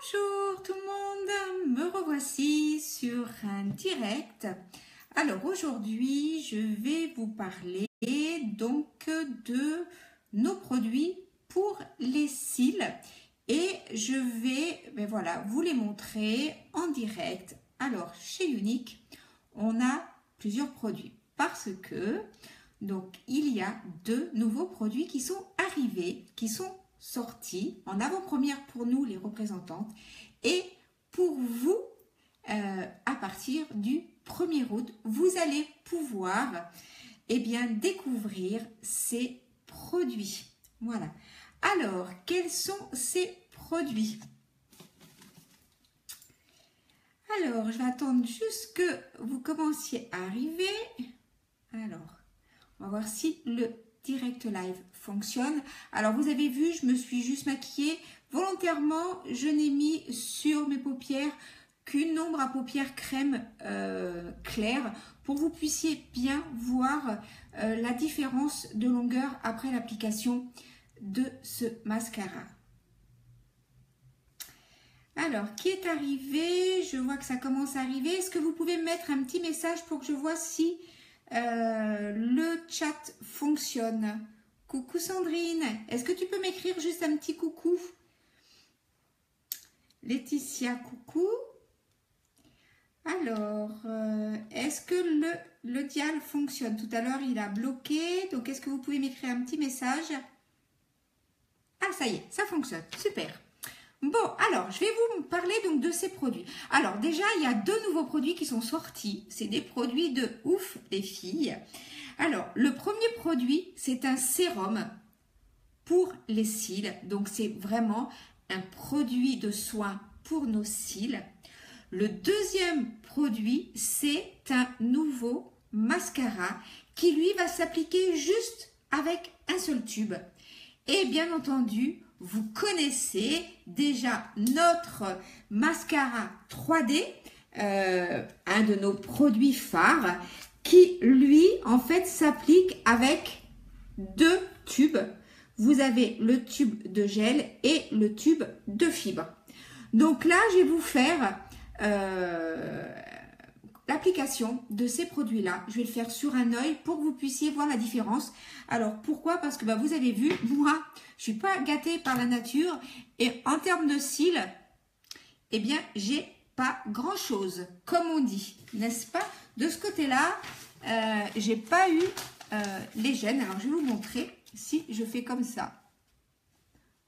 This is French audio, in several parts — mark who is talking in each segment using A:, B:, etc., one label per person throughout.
A: Bonjour tout le monde, me revoici sur un direct. Alors aujourd'hui, je vais vous parler donc de nos produits pour les cils et je vais vous les montrer en direct. Alors chez Younique, on a plusieurs produits parce que donc il y a deux nouveaux produits qui sont arrivés, qui sont sortis en avant-première pour nous les représentantes et pour vous à partir du 1er août vous allez pouvoir découvrir ces produits. Voilà. Alors quels sont ces produits? Alors je vais attendre juste que vous commenciez à arriver. Alors on va voir si le direct live fonctionne. Alors vous avez vu, je me suis juste maquillée volontairement, je n'ai mis sur mes paupières qu'une ombre à paupières crème claire pour que vous puissiez bien voir la différence de longueur après l'application de ce mascara. Alors qui est arrivé? Je vois que ça commence à arriver. Est-ce que vous pouvez mettre un petit message pour que je vois si le chat fonctionne? Coucou Sandrine, est-ce que tu peux m'écrire juste un petit coucou? Laetitia, coucou. Alors, est-ce que le dial fonctionne? Tout à l'heure, il a bloqué. Donc, est-ce que vous pouvez m'écrire un petit message? Ah, ça y est, ça fonctionne. Super. Bon, alors, je vais vous parler donc de ces produits. Alors, déjà, il y a deux nouveaux produits qui sont sortis. C'est des produits de ouf, les filles. Alors, le premier produit, c'est un sérum pour les cils. Donc, c'est vraiment un produit de soin pour nos cils. Le deuxième produit, c'est un nouveau mascara qui, lui, va s'appliquer juste avec un seul tube. Et bien entendu, vous connaissez déjà notre mascara 3D, un de nos produits phares, qui lui, en fait, s'applique avec deux tubes. Vous avez le tube de gel et le tube de fibre. Donc là, je vais vous faire l'application de ces produits-là. Je vais le faire sur un œil pour que vous puissiez voir la différence. Alors, pourquoi? Parce que vous avez vu, moi, je suis pas gâtée par la nature. Et en termes de cils, eh bien, j'ai pas grand-chose, comme on dit, n'est-ce pas? De ce côté-là, j'ai pas eu les gènes. Alors, je vais vous montrer si je fais comme ça.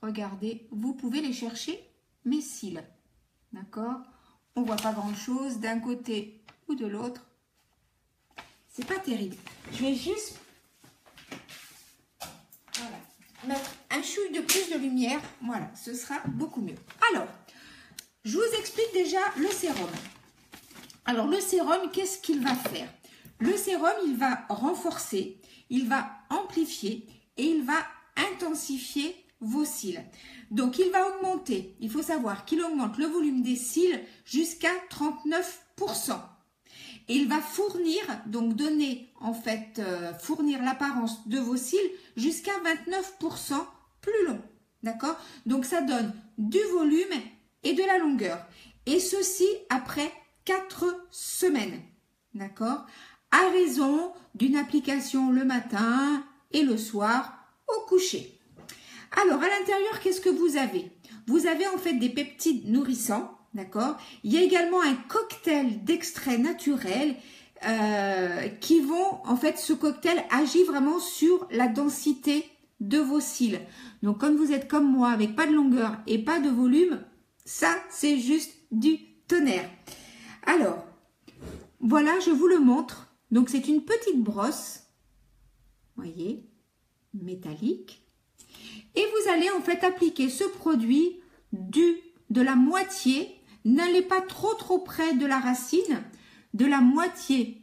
A: Regardez, vous pouvez les chercher, mes cils. D'accord? On voit pas grand-chose d'un côté ou de l'autre. C'est pas terrible. Je vais juste mettre un chouille de plus de lumière. Voilà, ce sera beaucoup mieux. Alors, je vous explique déjà le sérum. Alors, le sérum, qu'est-ce qu'il va faire? Le sérum, il va renforcer, il va amplifier et il va intensifier vos cils. Donc, il va augmenter, il faut savoir qu'il augmente le volume des cils jusqu'à 39%. Et il va fournir, donc donner, en fait, fournir l'apparence de vos cils jusqu'à 29% plus long. D'accord? Donc, ça donne du volume et de la longueur. Et ceci après 4 semaines. D'accord? À raison d'une application le matin et le soir au coucher. Alors, à l'intérieur, qu'est-ce que vous avez? Vous avez en fait des peptides nourrissants, d'accord? Il y a également un cocktail d'extraits naturels qui vont, en fait, ce cocktail agit vraiment sur la densité de vos cils. Donc, comme vous êtes comme moi, avec pas de longueur et pas de volume, ça, c'est juste du tonnerre. Alors, voilà, je vous le montre. Donc, c'est une petite brosse, voyez, métallique. Et vous allez en fait appliquer ce produit de la moitié, n'allez pas trop près de la racine, de la moitié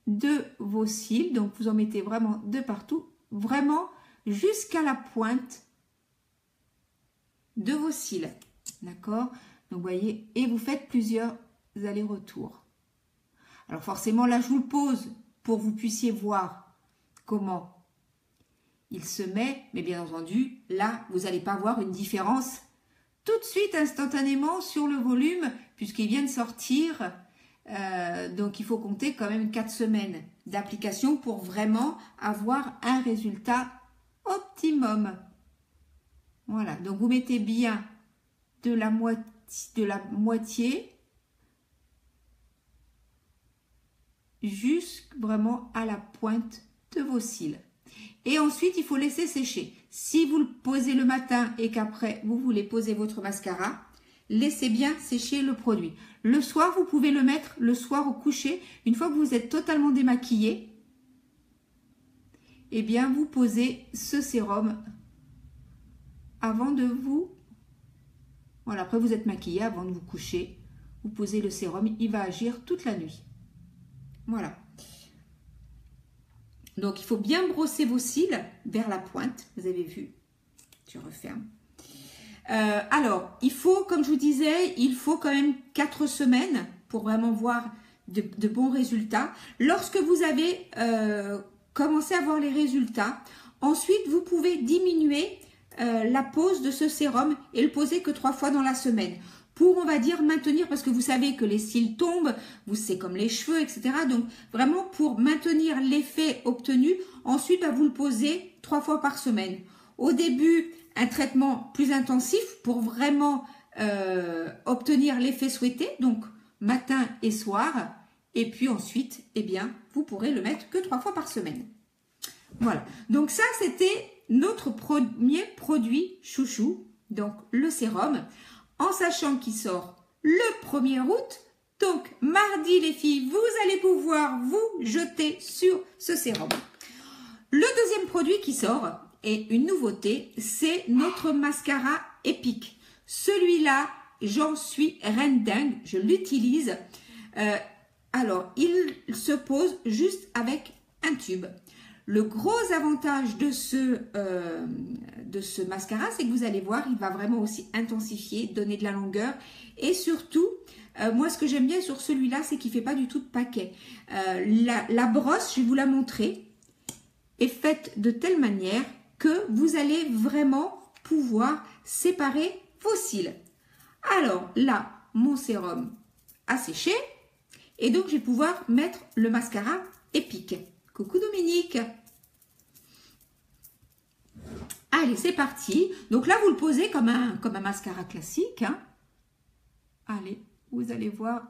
A: de vos cils. Donc vous en mettez vraiment de partout, vraiment jusqu'à la pointe de vos cils. D'accord? Donc vous voyez, et vous faites plusieurs allers-retours. Alors forcément là je vous le pose pour que vous puissiez voir comment il se met, mais bien entendu, là, vous n'allez pas voir une différence tout de suite, instantanément, sur le volume, puisqu'il vient de sortir. Donc, il faut compter quand même 4 semaines d'application pour vraiment avoir un résultat optimum. Voilà, donc vous mettez bien de la moitié jusque vraiment à la pointe de vos cils. Et ensuite, il faut laisser sécher. Si vous le posez le matin et qu'après, vous voulez poser votre mascara, laissez bien sécher le produit. Le soir, vous pouvez le mettre le soir au coucher. Une fois que vous êtes totalement démaquillé, eh bien, vous posez ce sérum avant de vous... Voilà, après vous êtes maquillé, avant de vous coucher, vous posez le sérum, il va agir toute la nuit. Voilà. Donc, il faut bien brosser vos cils vers la pointe. Vous avez vu, je referme. Alors, il faut, comme je vous disais, il faut quand même 4 semaines pour vraiment voir de bons résultats. Lorsque vous avez commencé à voir les résultats, ensuite, vous pouvez diminuer la pose de ce sérum et le poser que 3 fois dans la semaine. Pour, on va dire, maintenir, parce que vous savez que les cils tombent, c'est comme les cheveux, etc. Donc, vraiment, pour maintenir l'effet obtenu, ensuite, vous le posez 3 fois par semaine. Au début, un traitement plus intensif pour vraiment obtenir l'effet souhaité, donc matin et soir. Et puis ensuite, eh bien, vous pourrez le mettre que 3 fois par semaine. Voilà. Donc ça, c'était notre premier produit chouchou, donc le sérum, en sachant qu'il sort le 1er août. Donc, mardi, les filles, vous allez pouvoir vous jeter sur ce sérum. Le deuxième produit qui sort, et une nouveauté, c'est notre mascara épique. Celui-là, j'en suis reine dingue, je l'utilise. Alors, il se pose juste avec un tube. Le gros avantage de ce mascara, c'est que vous allez voir, il va vraiment aussi intensifier, donner de la longueur. Et surtout, moi, ce que j'aime bien sur celui-là, c'est qu'il ne fait pas du tout de paquet. La brosse, je vais vous la montrer, est faite de telle manière que vous allez vraiment pouvoir séparer vos cils. Alors là, mon sérum a séché et donc je vais pouvoir mettre le mascara épique. Coucou Dominique. Allez, c'est parti. Donc là, vous le posez comme un mascara classique. Hein. Allez, vous allez voir.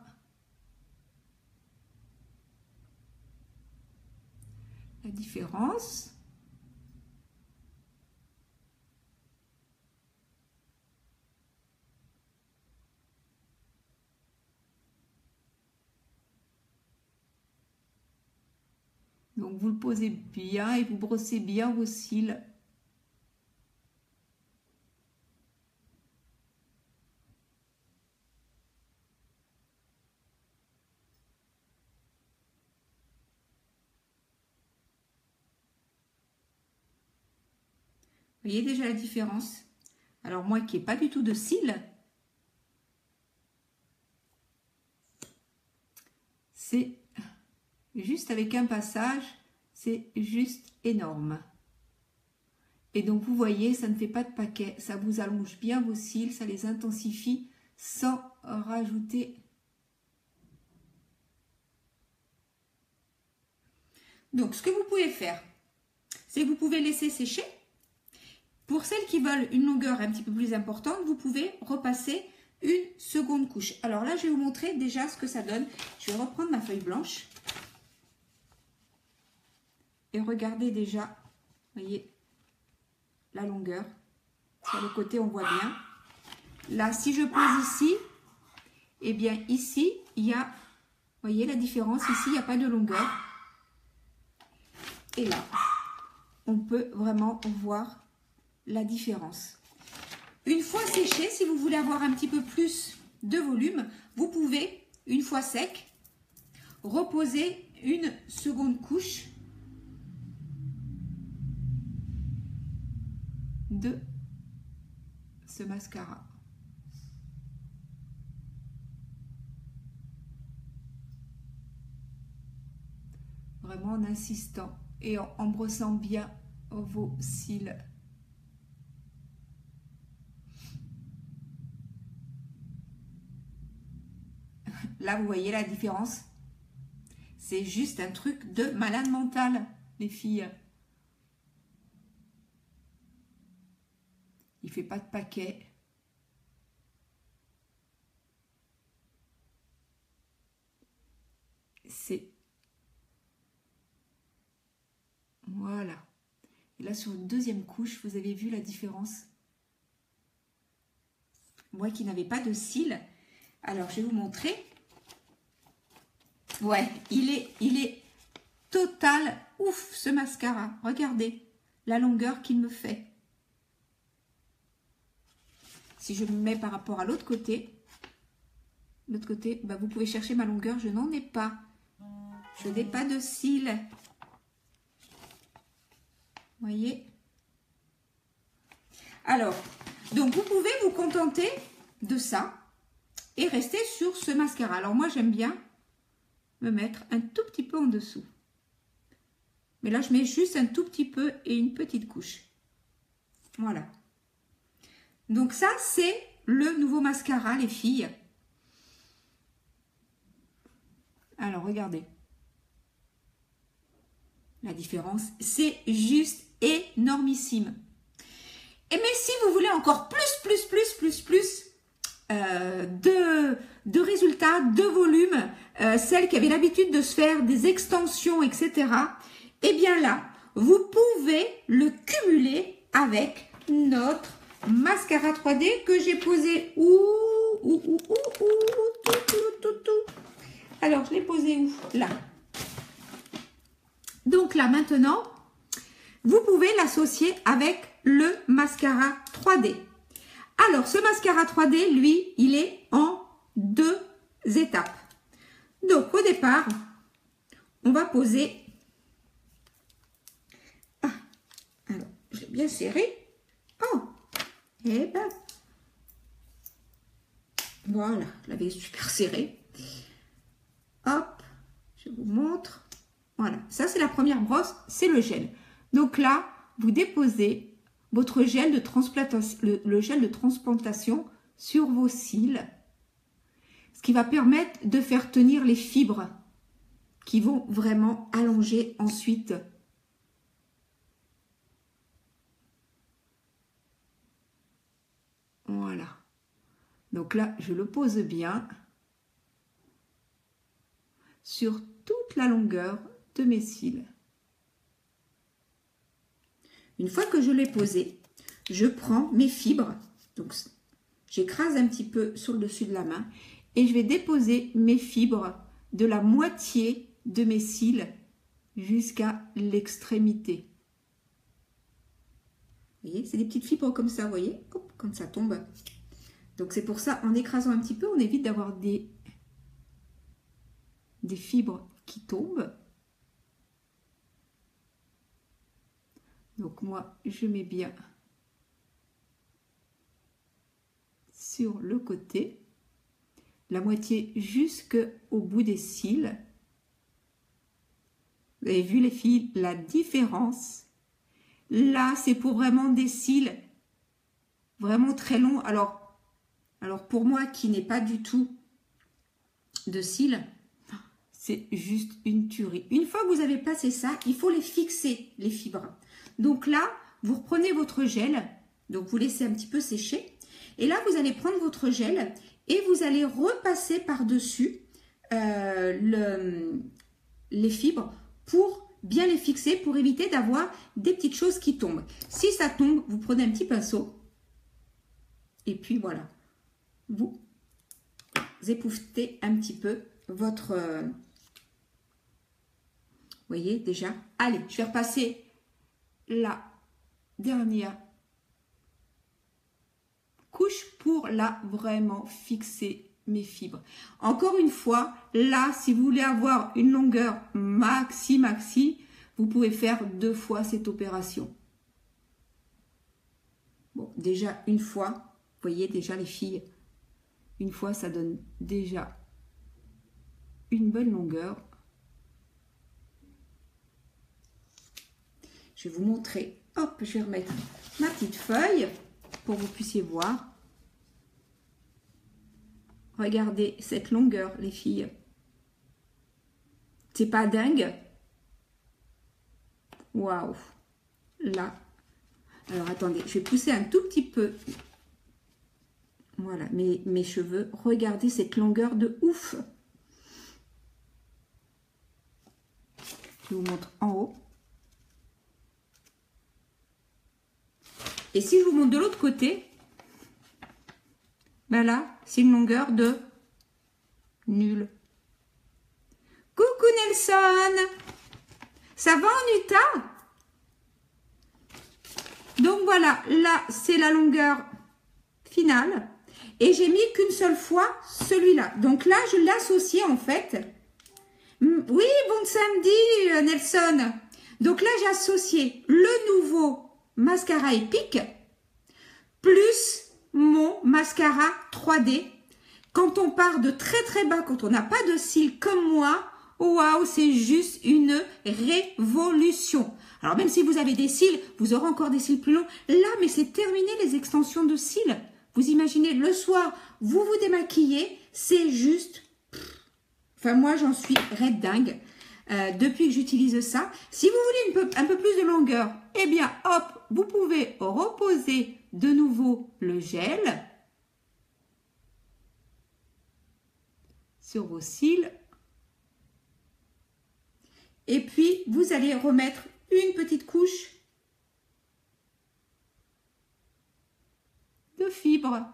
A: La différence. Donc, vous le posez bien et vous brossez bien vos cils. Vous voyez déjà la différence? Alors, moi qui n'ai pas du tout de cils, c'est juste avec un passage, c'est juste énorme. Et donc, vous voyez, ça ne fait pas de paquet. Ça vous allonge bien vos cils, ça les intensifie sans rajouter. Donc, ce que vous pouvez faire, c'est que vous pouvez laisser sécher. Pour celles qui veulent une longueur un petit peu plus importante, vous pouvez repasser une seconde couche. Alors là, je vais vous montrer déjà ce que ça donne. Je vais reprendre ma feuille blanche. Et regardez déjà, vous voyez, la longueur. Sur le côté, on voit bien. Là, si je pose ici, eh bien ici, il y a, vous voyez la différence, ici, il n'y a pas de longueur. Et là, on peut vraiment voir la différence. Une fois séché, si vous voulez avoir un petit peu plus de volume, vous pouvez, une fois sec, reposer une seconde couche de ce mascara. Vraiment en insistant et en brossant bien vos cils. Là, vous voyez la différence? C'est juste un truc de malade mental, les filles. Il fait pas de paquet. C'est... Voilà. Et là, sur une deuxième couche, vous avez vu la différence? Moi qui n'avais pas de cils. Alors, je vais vous montrer. Ouais, il est total ouf, ce mascara. Regardez la longueur qu'il me fait. Si je me mets par rapport à l'autre côté, bah, vous pouvez chercher ma longueur. Je n'en ai pas. Je n'ai pas de cils. Vous voyez? Alors, donc vous pouvez vous contenter de ça et rester sur ce mascara. Alors moi, j'aime bien me mettre un tout petit peu en dessous. Mais là, je mets juste un tout petit peu et une petite couche. Voilà. Donc ça, c'est le nouveau mascara, les filles. Alors, regardez. La différence, c'est juste énormissime. Et mais si vous voulez encore plus de résultats, de volume, celles qui avaient l'habitude de se faire des extensions, etc., eh bien là, vous pouvez le cumuler avec notre mascara 3D que j'ai posé Alors, je l'ai posé où? Là. Donc là, maintenant, vous pouvez l'associer avec le mascara 3D. Alors, ce mascara 3D, lui, il est en 2 étapes. Donc, au départ, on va poser... Ah, alors, je l'ai bien serré. Oh, et ben, voilà, je l'avais super serré. Hop, je vous montre. Voilà, ça c'est la première brosse, c'est le gel. Donc là, vous déposez votre gel de transplantation, le gel de transplantation sur vos cils, ce qui va permettre de faire tenir les fibres qui vont vraiment allonger ensuite. Voilà. Donc là, je le pose bien sur toute la longueur de mes cils. Une fois que je l'ai posé, je prends mes fibres, donc j'écrase un petit peu sur le dessus de la main et je vais déposer mes fibres de la moitié de mes cils jusqu'à l'extrémité. Vous voyez, c'est des petites fibres comme ça, vous voyez, hop, quand ça tombe. Donc c'est pour ça, en écrasant un petit peu, on évite d'avoir des fibres qui tombent. Donc moi, je mets bien sur le côté, la moitié jusqu'au bout des cils. Vous avez vu les filles, la différence. Là, c'est pour vraiment des cils vraiment très longs. Alors pour moi qui n'ai pas du tout de cils, c'est juste une tuerie. Une fois que vous avez passé ça, il faut les fixer, les fibres. Donc là, vous reprenez votre gel, donc vous laissez un petit peu sécher. Et là, vous allez prendre votre gel et vous allez repasser par-dessus les fibres pour bien les fixer, pour éviter d'avoir des petites choses qui tombent. Si ça tombe, vous prenez un petit pinceau et puis voilà, vous épouvetez un petit peu votre... vous voyez déjà. Allez, je vais repasser la dernière couche pour là vraiment fixer mes fibres. Encore une fois, là, si vous voulez avoir une longueur maxi, vous pouvez faire 2 fois cette opération. Bon, déjà une fois, vous voyez déjà les filles, une fois ça donne déjà une bonne longueur. Je vais vous montrer. Hop, je vais remettre ma petite feuille pour que vous puissiez voir. Regardez cette longueur, les filles. C'est pas dingue? Waouh! Là. Alors, attendez, je vais pousser un tout petit peu. Voilà, mes cheveux. Regardez cette longueur de ouf. Je vous montre en haut. Et si je vous montre de l'autre côté, ben là, c'est une longueur de nul. Coucou Nelson! Ça va en Utah? Donc voilà, là, c'est la longueur finale. Et j'ai mis qu'une seule fois celui-là. Donc là, je l'associe en fait. Oui, bon samedi Nelson. Donc là, j'ai associé le nouveau mascara épique plus mon mascara 3D. Quand on part de très très bas, quand on n'a pas de cils comme moi, waouh, c'est juste une révolution. Alors même si vous avez des cils, vous aurez encore des cils plus longs. Là, mais c'est terminé les extensions de cils. Vous imaginez, le soir, vous vous démaquillez, c'est juste... Enfin, moi, j'en suis red dingue depuis que j'utilise ça. Si vous voulez un peu plus de longueur, eh bien, hop, vous pouvez reposer de nouveau le gel sur vos cils. Et puis, vous allez remettre une petite couche de fibres.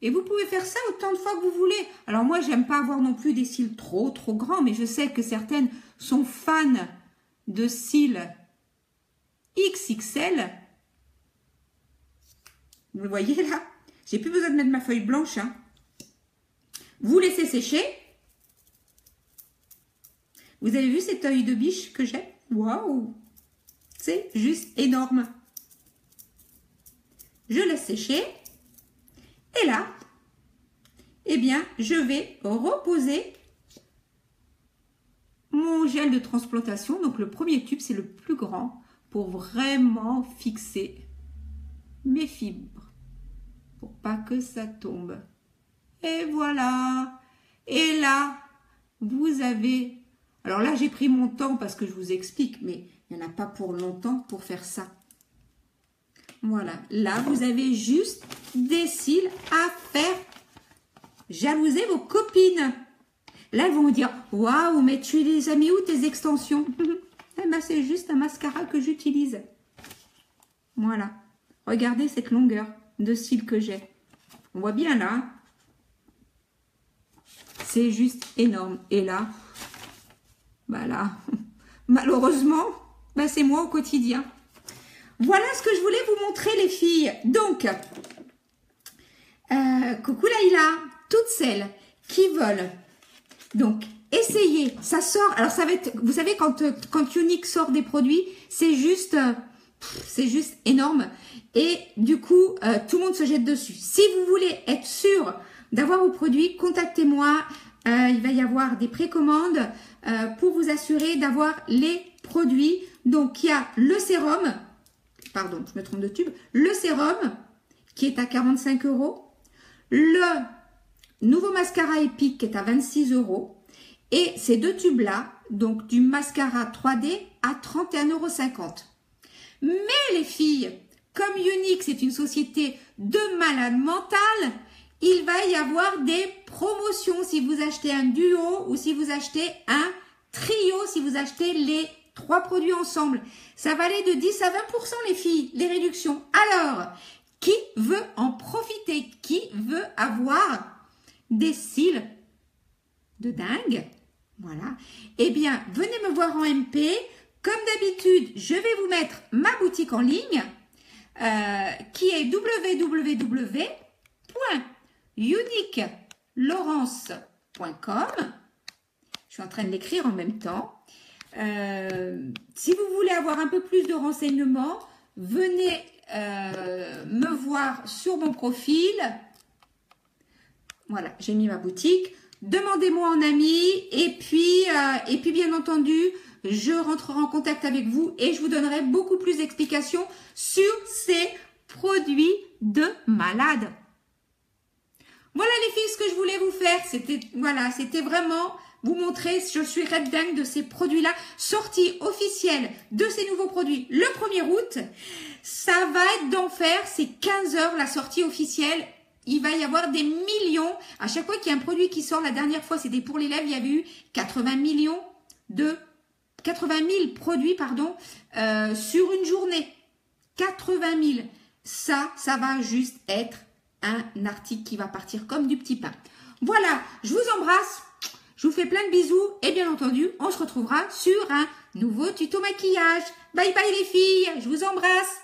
A: Et vous pouvez faire ça autant de fois que vous voulez. Alors moi, j'aime pas avoir non plus des cils trop grands, mais je sais que certaines sont fans de cils XXL. Vous le voyez là? J'ai plus besoin de mettre ma feuille blanche. Hein. Vous laissez sécher. Vous avez vu cet œil de biche que j'ai? Waouh! C'est juste énorme. Je laisse sécher. Et là, eh bien, je vais reposer mon gel de transplantation. Donc, le premier tube, c'est le plus grand pour vraiment fixer mes fibres. Pour pas que ça tombe. Et voilà. Et là, vous avez... Alors là, j'ai pris mon temps parce que je vous explique, mais il n'y en a pas pour longtemps pour faire ça. Voilà. Là, vous avez juste des cils à faire jalouser vos copines. Là, elles vont vous dire, waouh, mais tu les as mis où tes extensions? Eh ben, c'est juste un mascara que j'utilise. Voilà. Regardez cette longueur de cils que j'ai. On voit bien là. C'est juste énorme. Et là, bah là, malheureusement, bah c'est moi au quotidien. Voilà ce que je voulais vous montrer les filles. Donc, coucou Laïla, toutes celles qui veulent donc essayer, ça sort, alors ça va être, vous savez quand Younique sort des produits, c'est juste énorme et du coup tout le monde se jette dessus. Si vous voulez être sûr d'avoir vos produits, contactez-moi, il va y avoir des précommandes pour vous assurer d'avoir les produits. Donc il y a le sérum, pardon, je me trompe de tube, le sérum qui est à 45 €, le nouveau mascara épique qui est à 26 € et ces deux tubes-là, donc du mascara 3D à 31,50 €. Mais les filles, comme Younique, c'est une société de malades mentales, il va y avoir des promotions si vous achetez un duo ou si vous achetez un trio, si vous achetez les 3 produits ensemble. Ça va aller de 10 à 20 % les filles, les réductions. Alors, qui veut en profiter? Qui veut avoir des cils de dingue? Voilà. Eh bien, venez me voir en MP. Comme d'habitude, je vais vous mettre ma boutique en ligne qui est www.uniquelaurence.com. Je suis en train de l'écrire en même temps. Si vous voulez avoir un peu plus de renseignements, venez me voir sur mon profil. Voilà, j'ai mis ma boutique. Demandez-moi en ami et puis bien entendu, je rentrerai en contact avec vous et je vous donnerai beaucoup plus d'explications sur ces produits de malade. Voilà les filles, ce que je voulais vous faire, c'était vraiment vous montrer, je suis red dingue de ces produits-là, sortie officielle de ces nouveaux produits le 1er août. Ça va être d'enfer, c'est 15 heures la sortie officielle. Il va y avoir des millions. À chaque fois qu'il y a un produit qui sort, la dernière fois c'était pour les lèvres, il y avait eu 80 000 produits sur une journée. 80 000. Ça va juste être un article qui va partir comme du petit pain. Voilà, je vous embrasse. Je vous fais plein de bisous et bien entendu, on se retrouvera sur un nouveau tuto maquillage. Bye bye les filles, je vous embrasse.